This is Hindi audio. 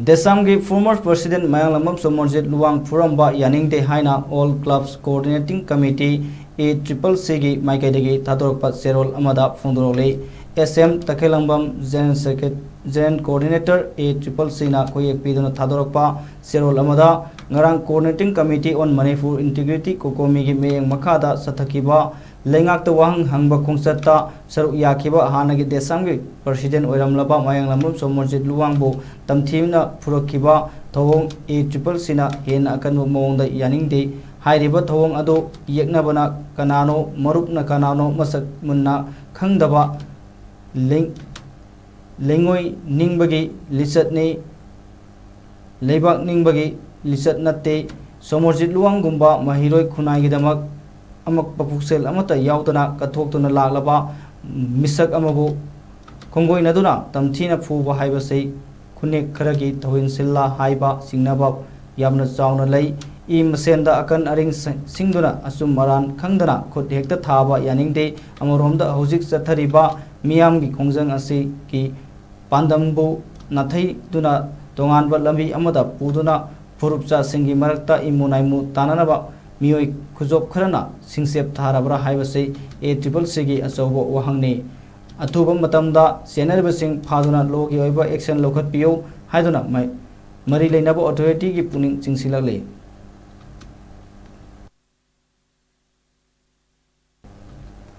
Desam की former president Mayanlamam Somorjit Luang Furamba Yaningde Haina All Clubs Coordinating Committee ACCC की माइकैदगी थादोरपा सेरोल अमदा फोंदोरोले SM Takelambam General Coordinator ACCC ना कोई एक पीदुना थादोरपा सेरोल अमदा ngarang Coordinating Committee on Manipur Integrity Kokomi की मेयंग मखादा सथकिबा लेंगाक्ता वाहंग हंगबा खोंगसत्ता सरुक याखिबा हानागी देसांगी प्रेसिडेंट ओइरमलबा मायांगलमम सोमोरजित लुवांगबो तमथीमना फुरखिबा थवोंग ACCC ना हेन अकनबो मोंगदा यानिंगदे हाइरिबा थवोंग अदो येकनाबना कनानो मरुपना कनानो मसक मुन्ना खंगदबा लेंगोई निंगबगी लिसतने लेबाक निंगबगी लिसत नत्ते सोमोरजित लुवांगगुंबा महिरोय खुनाइगिदमक अमक पपुक्सेल अमता याउतना कथोक्तुना लागलबा मिसक अमबो खोंगोइनदुना तमथीना फुबा हाइबसै खुने खरगी थविनसिल्ला हाइबा सिंगनबा यामना चावना लई ई मसेंदा अकन अरिंग सिंगदुना असुम मरान खंगदना खुद हेक्ता थाबा यानिंगदे अमरोमदा हौजिक चथरिबा मियामगी खोंजंग असि की पांदमबो नाथैदुना तोंगानबा लंबी अमदा पुदुना फुरुपचा सिंगी मरक्ता इमुनाइमु तानानबा मियोय खुजोब खरना सिंगसेप थाराबरा हाइबसे ACCC की अचौबो वहंगनी अथुबा मतमदा सेनरबसिंग फादुना लोगी ओइबा एक्शन लौखतपियो हाइदुना मरी लेनबो अथॉरिटी की पुनिंग चिंगसिलले।